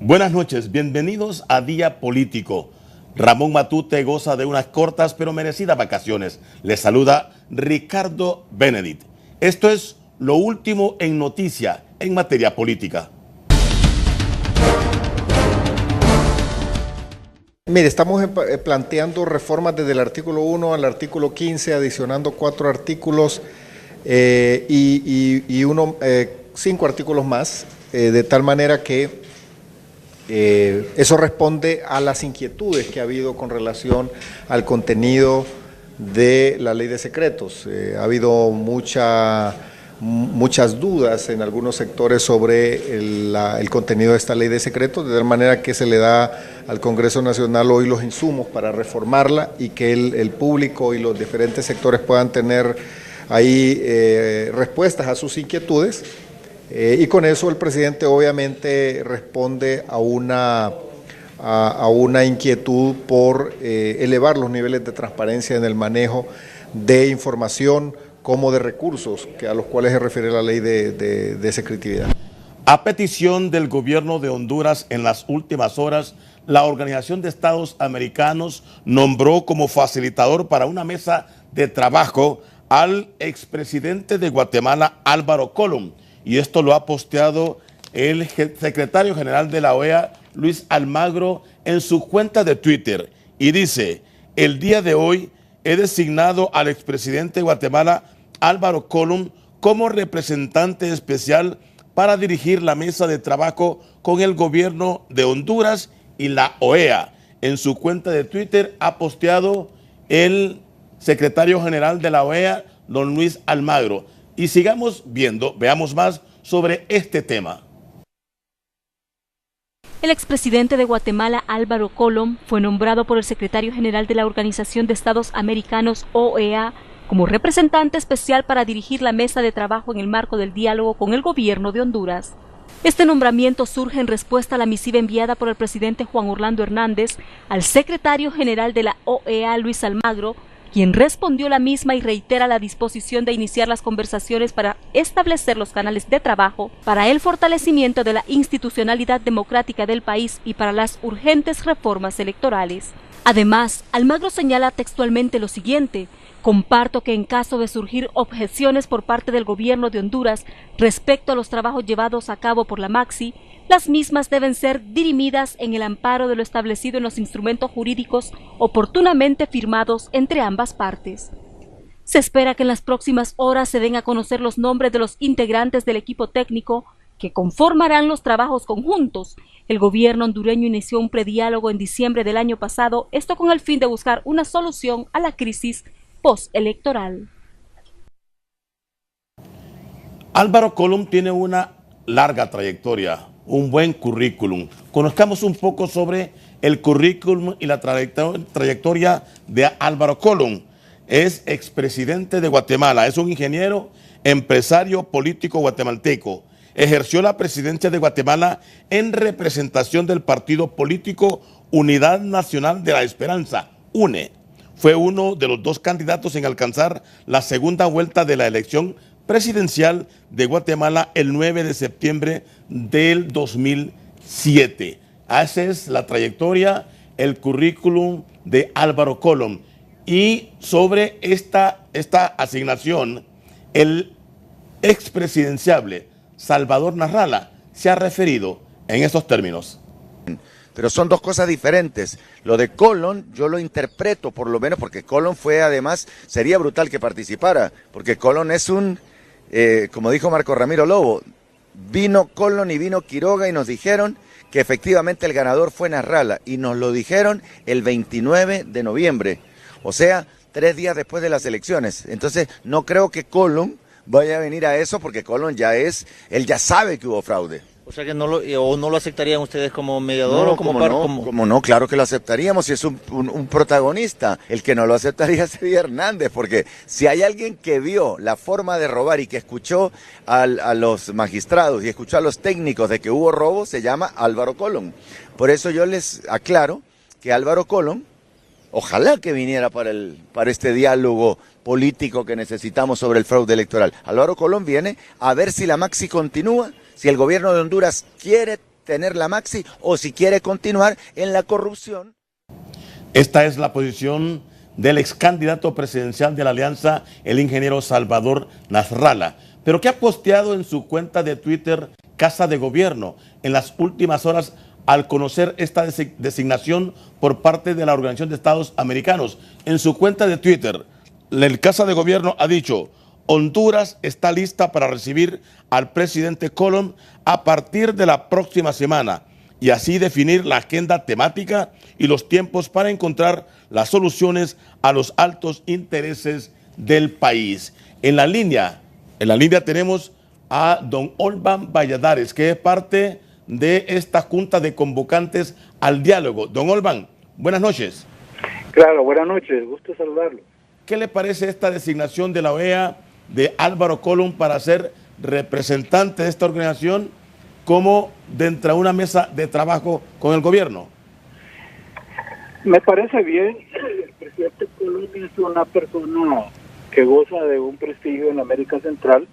Buenas noches, bienvenidos a Día Político. Ramón Matute goza de unas cortas pero merecidas vacaciones. Les saluda Ricardo Benedict. Esto es lo último en noticia en materia política. Mire, estamos planteando reformas desde el artículo 1 al artículo 15, adicionando 4 artículos y 5 artículos más, de tal manera que eso responde a las inquietudes que ha habido con relación al contenido de la ley de secretos. Ha habido muchas dudas en algunos sectores sobre el contenido de esta ley de secretos, de tal manera que se le da al Congreso Nacional hoy los insumos para reformarla y que el público y los diferentes sectores puedan tener ahí respuestas a sus inquietudes. Y con eso el presidente obviamente responde a una inquietud por elevar los niveles de transparencia en el manejo de información como de recursos a los cuales se refiere la ley de secretividad. A petición del gobierno de Honduras, en las últimas horas, la Organización de Estados Americanos nombró como facilitador para una mesa de trabajo al expresidente de Guatemala, Álvaro Colom. Y esto lo ha posteado el secretario general de la OEA, Luis Almagro, en su cuenta de Twitter. Y dice: el día de hoy he designado al expresidente de Guatemala, Álvaro Colom, como representante especial para dirigir la mesa de trabajo con el gobierno de Honduras y la OEA. En su cuenta de Twitter ha posteado el secretario general de la OEA, don Luis Almagro. Y sigamos viendo, veamos más sobre este tema. El expresidente de Guatemala, Álvaro Colom, fue nombrado por el secretario general de la Organización de Estados Americanos, OEA, como representante especial para dirigir la mesa de trabajo en el marco del diálogo con el gobierno de Honduras. Este nombramiento surge en respuesta a la misiva enviada por el presidente Juan Orlando Hernández al secretario general de la OEA, Luis Almagro, quien respondió la misma y reitera la disposición de iniciar las conversaciones para establecer los canales de trabajo para el fortalecimiento de la institucionalidad democrática del país y para las urgentes reformas electorales. Además, Almagro señala textualmente lo siguiente: comparto que en caso de surgir objeciones por parte del gobierno de Honduras respecto a los trabajos llevados a cabo por la MAXI, las mismas deben ser dirimidas en el amparo de lo establecido en los instrumentos jurídicos oportunamente firmados entre ambas partes. Se espera que en las próximas horas se den a conocer los nombres de los integrantes del equipo técnico que conformarán los trabajos conjuntos. El gobierno hondureño inició un prediálogo en diciembre del año pasado, esto con el fin de buscar una solución a la crisis postelectoral. Álvaro Colom tiene una larga trayectoria, un buen currículum. Conozcamos un poco sobre el currículum y la trayectoria de Álvaro Colom. Es expresidente de Guatemala, es un ingeniero, empresario político guatemalteco. Ejerció la presidencia de Guatemala en representación del partido político Unidad Nacional de la Esperanza, UNE. Fue uno de los 2 candidatos en alcanzar la segunda vuelta de la elección presidencial de Guatemala el 9 de septiembre del 2007. Esa es la trayectoria, el currículum de Álvaro Colom. Y sobre esta asignación, el expresidenciable Salvador Narrala se ha referido en estos términos. Pero son 2 cosas diferentes. Lo de Colom yo lo interpreto, por lo menos, porque Colom fue, además, sería brutal que participara, porque Colom es como dijo Marco Ramiro Lobo, vino Colom y vino Quiroga y nos dijeron que efectivamente el ganador fue Narrala, y nos lo dijeron el 29 de noviembre, o sea, 3 días después de las elecciones. Entonces, no creo que Colom vaya a venir a eso, porque Colom él ya sabe que hubo fraude. O sea que no lo aceptarían ustedes como mediador, no, o como parte. Como no, claro que lo aceptaríamos si es un protagonista. El que no lo aceptaría sería Hernández, porque si hay alguien que vio la forma de robar y que escuchó a los magistrados y escuchó a los técnicos de que hubo robo, se llama Álvaro Colom. Por eso yo les aclaro que Álvaro Colom, ojalá que viniera para este diálogo político que necesitamos sobre el fraude electoral. Álvaro Colom viene a ver si la MAXI continúa, si el gobierno de Honduras quiere tener la maxi o si quiere continuar en la corrupción. Esta es la posición del ex candidato presidencial de la Alianza, el ingeniero Salvador Nasralla, pero que ha posteado en su cuenta de Twitter Casa de Gobierno en las últimas horas al conocer esta designación por parte de la Organización de Estados Americanos. En su cuenta de Twitter, el Casa de Gobierno ha dicho: Honduras está lista para recibir al presidente Colom a partir de la próxima semana y así definir la agenda temática y los tiempos para encontrar las soluciones a los altos intereses del país. En la línea tenemos a don Olvan Valladares, que es parte de esta junta de convocantes al diálogo. Don Olvan, buenas noches. Claro, buenas noches, gusto saludarlo. ¿Qué le parece esta designación de la OEA de Álvaro Colom para ser representante de esta organización como dentro de una mesa de trabajo con el gobierno? Me parece bien. El presidente Colom es una persona que goza de un prestigio en América Central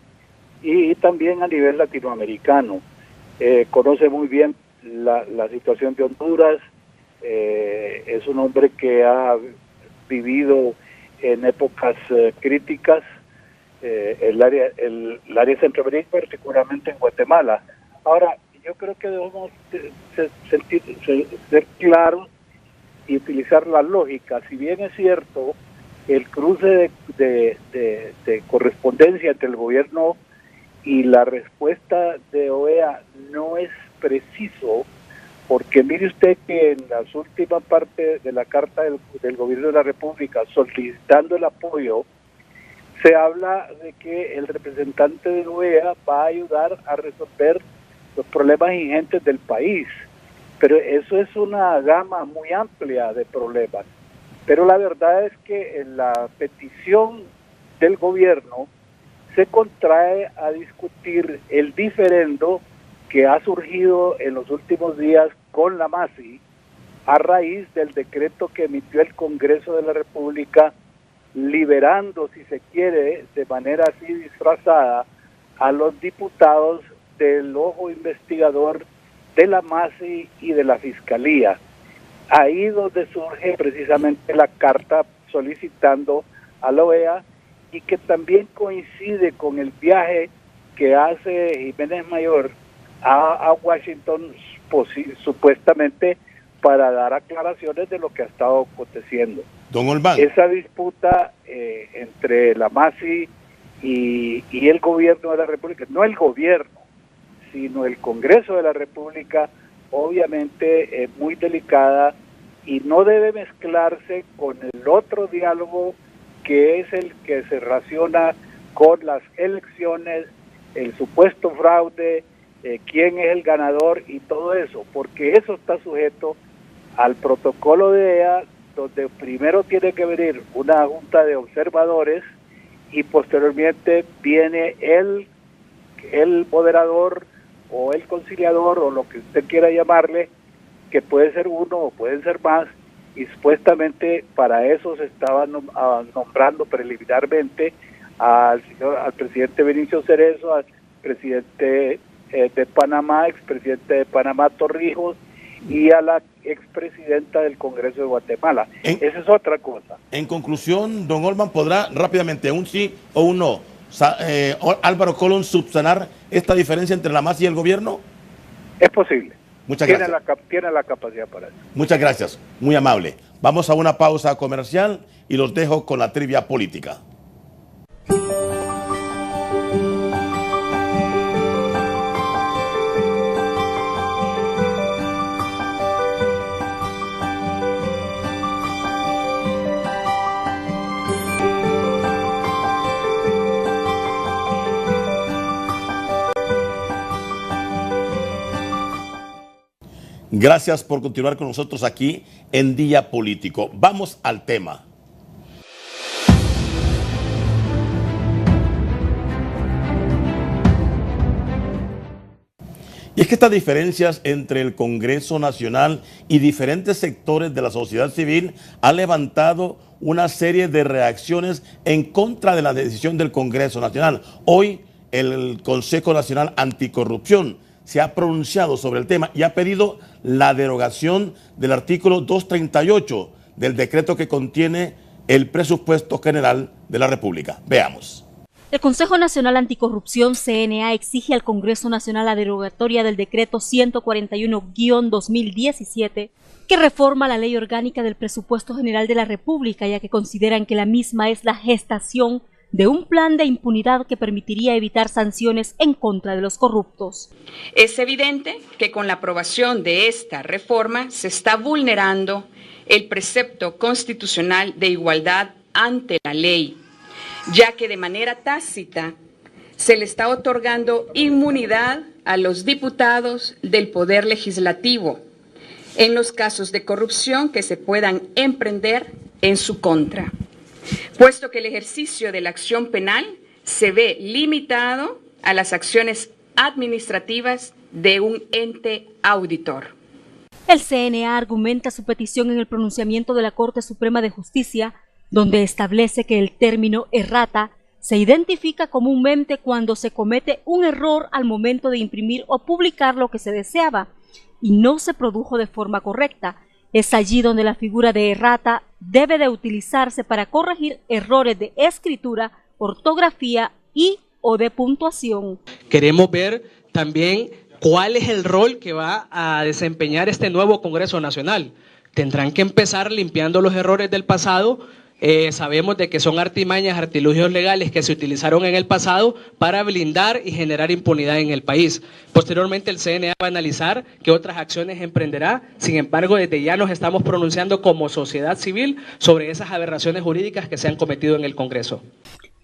y también a nivel latinoamericano. Conoce muy bien la situación de Honduras. Es un hombre que ha vivido en épocas críticas el área centroamericana, particularmente en Guatemala. Ahora, yo creo que debemos ser claros y utilizar la lógica. Si bien es cierto, el cruce de correspondencia entre el gobierno y la respuesta de OEA no es preciso, porque mire usted que en las últimas partes de la carta del gobierno de la República solicitando el apoyo, se habla de que el representante de OEA va a ayudar a resolver los problemas ingentes del país, pero eso es una gama muy amplia de problemas. Pero la verdad es que en la petición del gobierno se contrae a discutir el diferendo que ha surgido en los últimos días con la MASI a raíz del decreto que emitió el Congreso de la República, liberando, si se quiere, de manera así disfrazada, a los diputados del ojo investigador de la MASI y de la Fiscalía. Ahí donde surge precisamente la carta solicitando a la OEA, y que también coincide con el viaje que hace Jiménez Mayor a Washington, supuestamente para dar aclaraciones de lo que ha estado aconteciendo. Don Olvan. Esa disputa entre la MASI y el gobierno de la República, no el gobierno, sino el Congreso de la República, obviamente es muy delicada y no debe mezclarse con el otro diálogo que es el que se relaciona con las elecciones, el supuesto fraude, quién es el ganador y todo eso, porque eso está sujeto al protocolo de EA, donde primero tiene que venir una junta de observadores y posteriormente viene el moderador o el conciliador o lo que usted quiera llamarle, que puede ser uno o pueden ser más, y supuestamente para eso se estaba nombrando preliminarmente al presidente Benicio Cerezo, al presidente de Panamá, expresidente de Panamá Torrijos, y a la expresidenta del Congreso de Guatemala. Esa es otra cosa. En conclusión, don Olvan, ¿podrá rápidamente, un sí o un no, Álvaro Colom subsanar esta diferencia entre la MASI y el gobierno? Es posible. Muchas gracias. Tiene la capacidad para eso. Muchas gracias, muy amable. Vamos a una pausa comercial y los dejo con la trivia política. Gracias por continuar con nosotros aquí en Día Político. Vamos al tema. Y es que estas diferencias entre el Congreso Nacional y diferentes sectores de la sociedad civil han levantado una serie de reacciones en contra de la decisión del Congreso Nacional. Hoy el Consejo Nacional Anticorrupción se ha pronunciado sobre el tema y ha pedido la derogación del artículo 238 del decreto que contiene el presupuesto general de la República. Veamos. El Consejo Nacional Anticorrupción, CNA, exige al Congreso Nacional la derogatoria del decreto 141-2017 que reforma la Ley Orgánica del Presupuesto General de la República, ya que consideran que la misma es la gestación de un plan de impunidad que permitiría evitar sanciones en contra de los corruptos. Es evidente que con la aprobación de esta reforma se está vulnerando el precepto constitucional de igualdad ante la ley, ya que de manera tácita se le está otorgando inmunidad a los diputados del Poder Legislativo en los casos de corrupción que se puedan emprender en su contra, puesto que el ejercicio de la acción penal se ve limitado a las acciones administrativas de un ente auditor. El CNA argumenta su petición en el pronunciamiento de la Corte Suprema de Justicia, donde establece que el término errata se identifica comúnmente cuando se comete un error al momento de imprimir o publicar lo que se deseaba y no se produjo de forma correcta. Es allí donde la figura de errata debe de utilizarse para corregir errores de escritura, ortografía y o de puntuación. Queremos ver también cuál es el rol que va a desempeñar este nuevo Congreso Nacional. Tendrán que empezar limpiando los errores del pasado. Sabemos de que son artimañas, artilugios legales que se utilizaron en el pasado para blindar y generar impunidad en el país. Posteriormente el CNA va a analizar qué otras acciones emprenderá. Sin embargo, desde ya nos estamos pronunciando como sociedad civil sobre esas aberraciones jurídicas que se han cometido en el Congreso.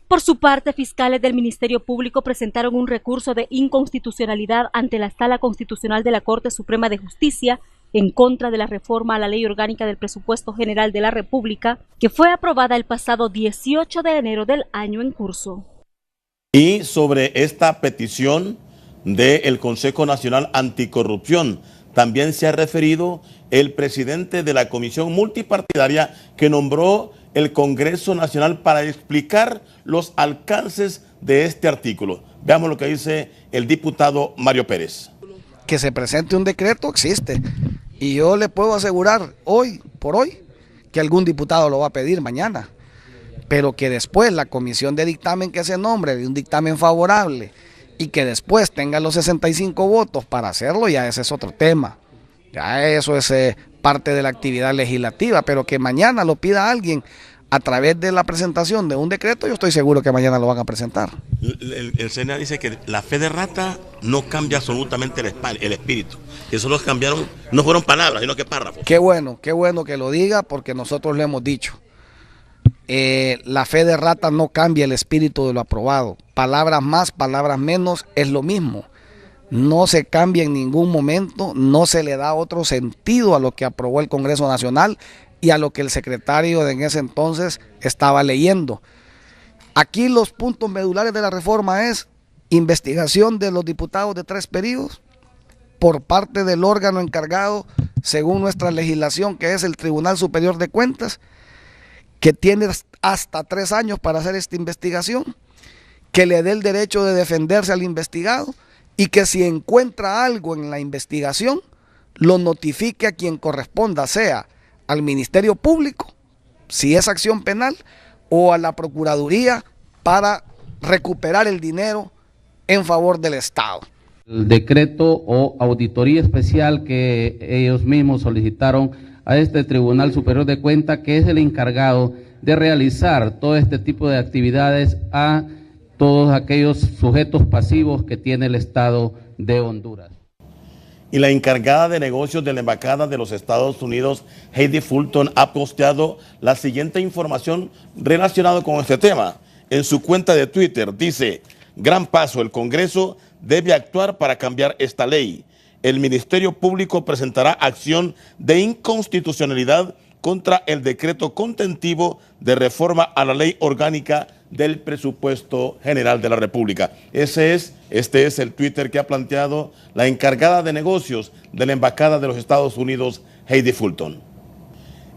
Por su parte, fiscales del Ministerio Público presentaron un recurso de inconstitucionalidad ante la Sala Constitucional de la Corte Suprema de Justicia en contra de la reforma a la Ley Orgánica del Presupuesto General de la República, que fue aprobada el pasado 18 de enero del año en curso. Y sobre esta petición del Consejo Nacional Anticorrupción, también se ha referido el presidente de la comisión multipartidaria que nombró el Congreso Nacional para explicar los alcances de este artículo. Veamos lo que dice el diputado Mario Pérez. Que se presente un decreto existe y yo le puedo asegurar hoy por hoy que algún diputado lo va a pedir mañana, pero que después la comisión de dictamen que se nombre de un dictamen favorable y que después tenga los 65 votos para hacerlo, ya ese es otro tema. Ya eso es parte de la actividad legislativa, pero que mañana lo pida alguien a través de la presentación de un decreto, yo estoy seguro que mañana lo van a presentar. El CNA dice que la fe de rata no cambia absolutamente el espíritu. Eso los cambiaron, no fueron palabras, sino que párrafos. Qué bueno que lo diga, porque nosotros lo hemos dicho. La fe de rata no cambia el espíritu de lo aprobado. Palabras más, palabras menos, es lo mismo. No se cambia en ningún momento, no se le da otro sentido a lo que aprobó el Congreso Nacional y a lo que el secretario en ese entonces estaba leyendo. Aquí los puntos medulares de la reforma es investigación de los diputados de 3 periodos por parte del órgano encargado, según nuestra legislación, que es el Tribunal Superior de Cuentas, que tiene hasta 3 años para hacer esta investigación, que le dé el derecho de defenderse al investigado, y que si encuentra algo en la investigación, lo notifique a quien corresponda, sea al Ministerio Público, si es acción penal, o a la Procuraduría para recuperar el dinero en favor del Estado. El decreto o auditoría especial que ellos mismos solicitaron a este Tribunal Superior de Cuentas, que es el encargado de realizar todo este tipo de actividades a todos aquellos sujetos pasivos que tiene el Estado de Honduras. Y la encargada de negocios de la Embajada de los Estados Unidos, Heidi Fulton, ha posteado la siguiente información relacionada con este tema. En su cuenta de Twitter dice: gran paso, el Congreso debe actuar para cambiar esta ley. El Ministerio Público presentará acción de inconstitucionalidad contra el decreto contentivo de reforma a la Ley Orgánica del Presupuesto General de la República. Este es el Twitter que ha planteado la encargada de negocios de la Embajada de los Estados Unidos, Heidi Fulton.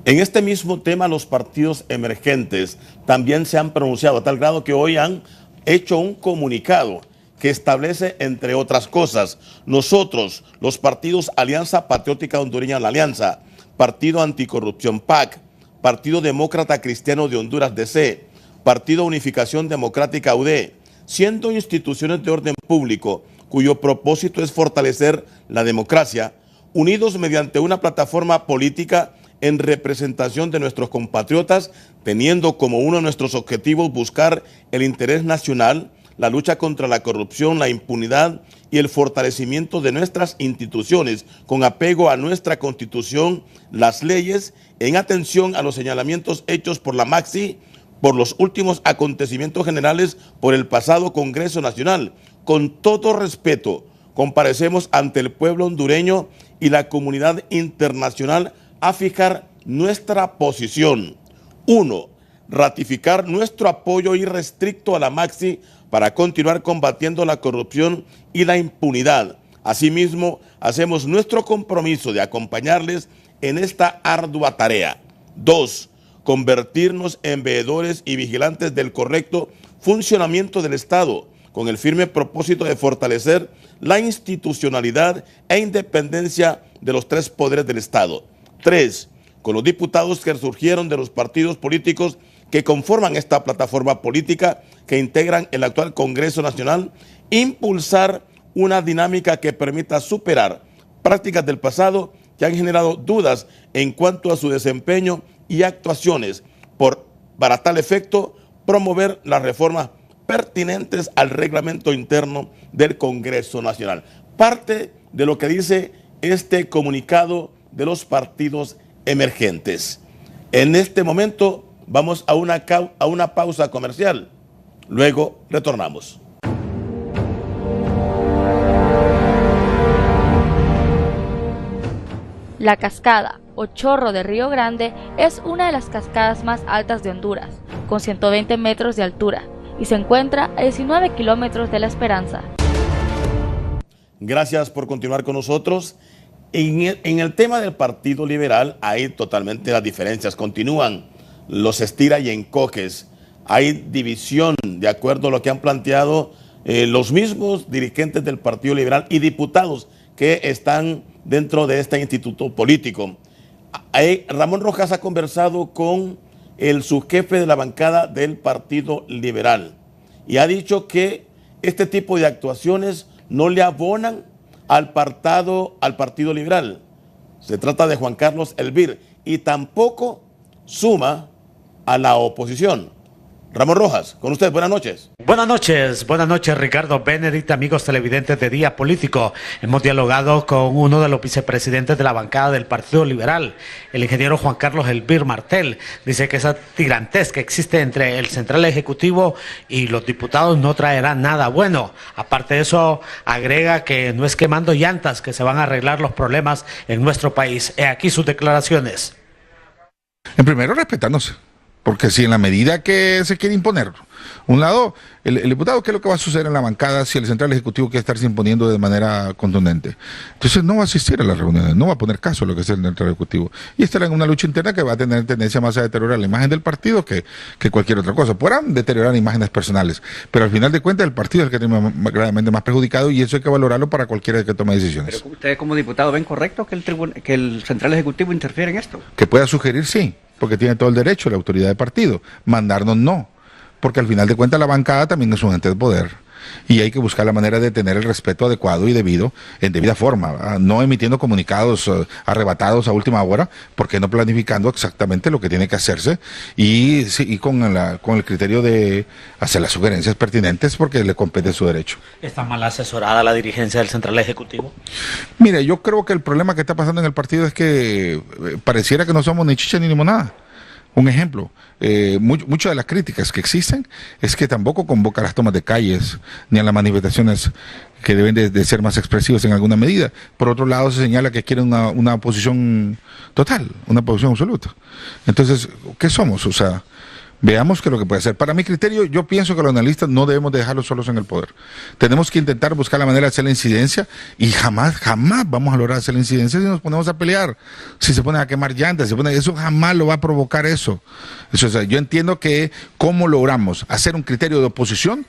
En este mismo tema, los partidos emergentes también se han pronunciado, a tal grado que hoy han hecho un comunicado que establece, entre otras cosas, nosotros, los partidos Alianza Patriótica Hondureña La Alianza, Partido Anticorrupción PAC, Partido Demócrata Cristiano de Honduras DC, Partido Unificación Democrática UD, siendo instituciones de orden público cuyo propósito es fortalecer la democracia, unidos mediante una plataforma política en representación de nuestros compatriotas, teniendo como uno de nuestros objetivos buscar el interés nacional, la lucha contra la corrupción, la impunidad y el fortalecimiento de nuestras instituciones con apego a nuestra Constitución, las leyes, en atención a los señalamientos hechos por la MAXI, por los últimos acontecimientos generales por el pasado Congreso Nacional. Con todo respeto, comparecemos ante el pueblo hondureño y la comunidad internacional a fijar nuestra posición. 1. Ratificar nuestro apoyo irrestricto a la MAXI para continuar combatiendo la corrupción y la impunidad. Asimismo, hacemos nuestro compromiso de acompañarles en esta ardua tarea. 2. Convertirnos en veedores y vigilantes del correcto funcionamiento del Estado, con el firme propósito de fortalecer la institucionalidad e independencia de los tres poderes del Estado. 3. Con los diputados que surgieron de los partidos políticos que conforman esta plataforma política que integran el actual Congreso Nacional, impulsar una dinámica que permita superar prácticas del pasado que han generado dudas en cuanto a su desempeño y actuaciones, para tal efecto promover las reformas pertinentes al reglamento interno del Congreso Nacional. Parte de lo que dice este comunicado de los partidos emergentes. En este momento vamos a una pausa comercial. Luego retornamos. La cascada o chorro de Río Grande es una de las cascadas más altas de Honduras, con 120 metros de altura, y se encuentra a 19 kilómetros de La Esperanza. Gracias por continuar con nosotros. En el tema del Partido Liberal hay totalmente las diferencias, continúan los estira y encoges, hay división de acuerdo a lo que han planteado los mismos dirigentes del Partido Liberal y diputados que están dentro de este instituto político. Ramón Rojas ha conversado con el subjefe de la bancada del Partido Liberal y ha dicho que este tipo de actuaciones no le abonan al Partido Liberal. Se trata de Juan Carlos Elvir y tampoco suma a la oposición. Ramón Rojas, con usted, buenas noches. Buenas noches Ricardo Benedict, amigos televidentes de Día Político. Hemos dialogado con uno de los vicepresidentes de la bancada del Partido Liberal, el ingeniero Juan Carlos Elvir Martel. Dice que esa tirantez que existe entre el Central Ejecutivo y los diputados no traerá nada bueno. Aparte de eso, agrega que no es quemando llantas que se van a arreglar los problemas en nuestro país. He aquí sus declaraciones. En primero, respetarnos. Porque si en la medida que se quiere imponer, un lado, el diputado, ¿qué es lo que va a suceder en la bancada si el Central Ejecutivo quiere estarse imponiendo de manera contundente? Entonces no va a asistir a las reuniones, no va a poner caso a lo que es el Central Ejecutivo. Y estará en una lucha interna que va a tener tendencia más a deteriorar la imagen del partido que cualquier otra cosa. Podrán deteriorar imágenes personales, pero al final de cuentas el partido es el que tiene gravemente más perjudicado y eso hay que valorarlo para cualquiera que tome decisiones. ¿Pero ustedes como diputado ven correcto que el Central Ejecutivo interfiera en esto? Que pueda sugerir, sí, porque tiene todo el derecho la autoridad de partido. Mandarnos no, porque al final de cuentas la bancada también es un ente de poder y hay que buscar la manera de tener el respeto adecuado y debido, en debida forma, no emitiendo comunicados arrebatados a última hora, porque no planificando exactamente lo que tiene que hacerse y con el criterio de hacer las sugerencias pertinentes porque le compete su derecho. ¿Está mal asesorada la dirigencia del Central Ejecutivo? Mire, yo creo que el problema que está pasando en el partido es que pareciera que no somos ni chicha ni limonada. Un ejemplo, muchas de las críticas que existen es que tampoco convoca a las tomas de calles ni a las manifestaciones que deben de ser más expresivas en alguna medida. Por otro lado, se señala que quieren una oposición total, una oposición absoluta. Entonces, ¿qué somos? O sea, veamos qué es lo que puede hacer. Para mi criterio, yo pienso que los analistas no debemos de dejarlos solos en el poder. Tenemos que intentar buscar la manera de hacer la incidencia y jamás vamos a lograr hacer la incidencia si nos ponemos a pelear, si se ponen a quemar llantas, eso jamás lo va a provocar eso. O sea, yo entiendo que cómo logramos hacer un criterio de oposición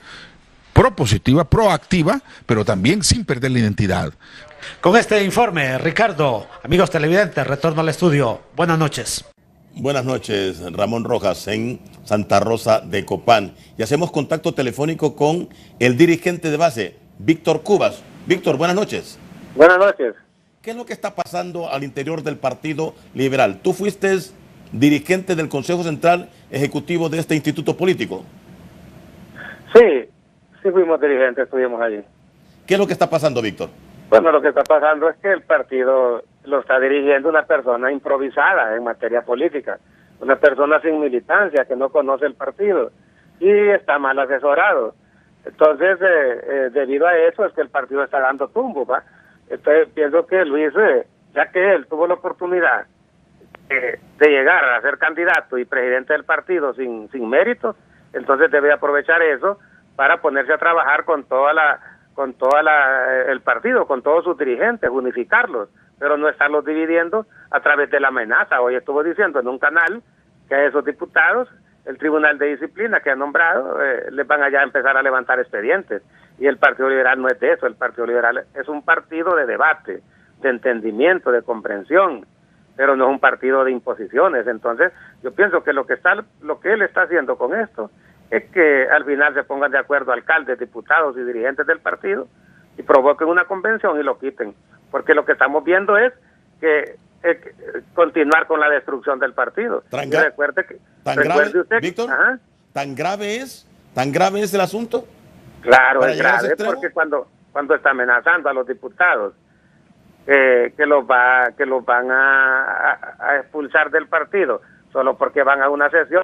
propositiva, proactiva, pero también sin perder la identidad. Con este informe, Ricardo, amigos televidentes, retorno al estudio. Buenas noches. Buenas noches, Ramón Rojas, en Santa Rosa de Copán. Y hacemos contacto telefónico con el dirigente de base, Víctor Cubas. Víctor, buenas noches. Buenas noches. ¿Qué es lo que está pasando al interior del Partido Liberal? Tú fuiste dirigente del Consejo Central Ejecutivo de este instituto político. Sí fuimos dirigentes, estuvimos allí. ¿Qué es lo que está pasando, Víctor? Bueno, lo que está pasando es que el partido lo está dirigiendo una persona improvisada en materia política, una persona sin militancia que no conoce el partido y está mal asesorado. Entonces, debido a eso es que el partido está dando tumbo, ¿va? Entonces, pienso que Luis, ya que él tuvo la oportunidad de llegar a ser candidato y presidente del partido sin méritos, entonces debe aprovechar eso para ponerse a trabajar con el partido, con todos sus dirigentes, unificarlos, pero no estarlos dividiendo a través de la amenaza. Hoy estuvo diciendo en un canal que a esos diputados, el Tribunal de Disciplina que ha nombrado, les van allá a empezar a levantar expedientes. Y el Partido Liberal no es de eso, el Partido Liberal es un partido de debate, de entendimiento, de comprensión, pero no es un partido de imposiciones. Entonces, yo pienso que lo que él está haciendo con esto es que al final se pongan de acuerdo alcaldes, diputados y dirigentes del partido y provoquen una convención y lo quiten, porque lo que estamos viendo es que continuar con la destrucción del partido. Recuerde usted, Víctor, ¿tan grave es el asunto? Claro, es grave, porque cuando está amenazando a los diputados que los van a expulsar del partido solo porque van a una sesión.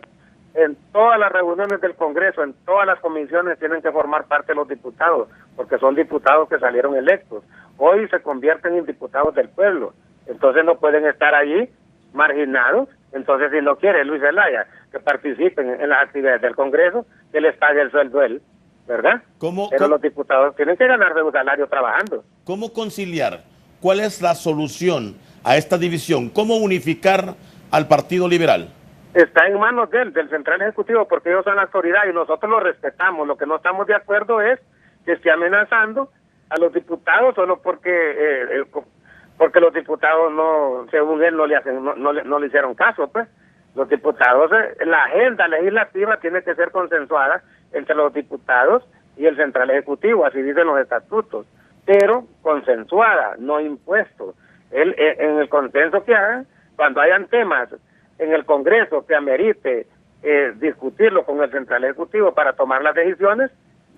En todas las reuniones del Congreso, en todas las comisiones tienen que formar parte los diputados, porque son diputados que salieron electos. Hoy se convierten en diputados del pueblo, entonces no pueden estar allí marginados. Entonces, si no quiere Luis Zelaya que participen en las actividades del Congreso, que les pague el sueldo él, ¿verdad? Pero los diputados tienen que ganarse un salario trabajando. ¿Cómo conciliar? ¿Cuál es la solución a esta división? ¿Cómo unificar al Partido Liberal? Está en manos del Central Ejecutivo, porque ellos son la autoridad y nosotros lo respetamos. Lo que no estamos de acuerdo es que esté amenazando a los diputados solo porque los diputados no, según él, no le hicieron caso, pues. Los diputados, la agenda legislativa tiene que ser consensuada entre los diputados y el Central Ejecutivo, así dicen los estatutos, pero consensuada, no impuesto. En el consenso que hagan, cuando hayan temas en el Congreso que amerite discutirlo con el Central Ejecutivo para tomar las decisiones,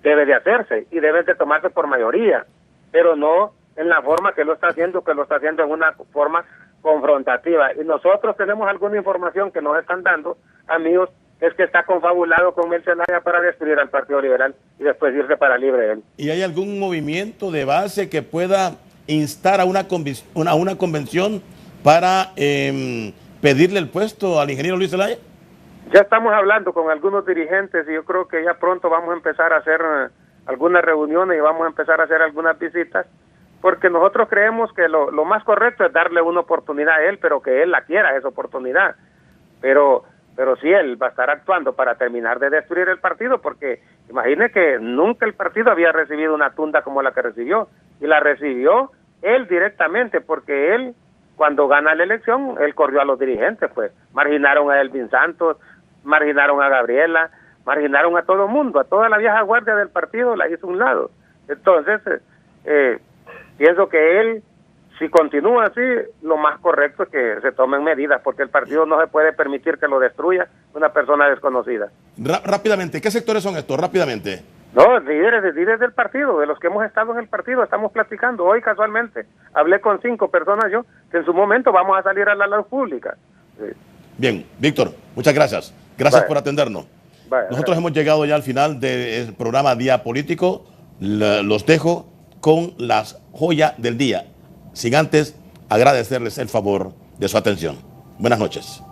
debe de hacerse y debe de tomarse por mayoría, pero no en la forma que lo está haciendo en una forma confrontativa. Y nosotros tenemos alguna información que nos están dando, amigos, es que está confabulado con el Zelaya para destruir al Partido Liberal y después irse para libre él. ¿Y hay algún movimiento de base que pueda instar a una convención para pedirle el puesto al ingeniero Luis Zelaya? Ya estamos hablando con algunos dirigentes y yo creo que ya pronto vamos a empezar a hacer algunas reuniones y vamos a empezar a hacer algunas visitas, porque nosotros creemos que lo más correcto es darle una oportunidad a él, pero que él la quiera, esa oportunidad. Pero si él va a estar actuando para terminar de destruir el partido, porque imagine que nunca el partido había recibido una tunda como la que recibió, y la recibió él directamente, porque él, cuando gana la elección, él corrió a los dirigentes, pues marginaron a Elvin Santos, marginaron a Gabriela, marginaron a todo el mundo, a toda la vieja guardia del partido la hizo a un lado. Entonces, pienso que él, si continúa así, lo más correcto es que se tomen medidas, porque el partido no se puede permitir que lo destruya una persona desconocida. Rápidamente, ¿qué sectores son estos? Rápidamente. No, líderes del partido, de los que hemos estado en el partido, estamos platicando. Hoy casualmente hablé con 5 personas yo, que en su momento vamos a salir a la luz pública. Sí. Bien, Víctor, muchas gracias. Gracias por atendernos. Nosotros hemos llegado ya al final del programa Día Político. Los dejo con la joya del día, sin antes agradecerles el favor de su atención. Buenas noches.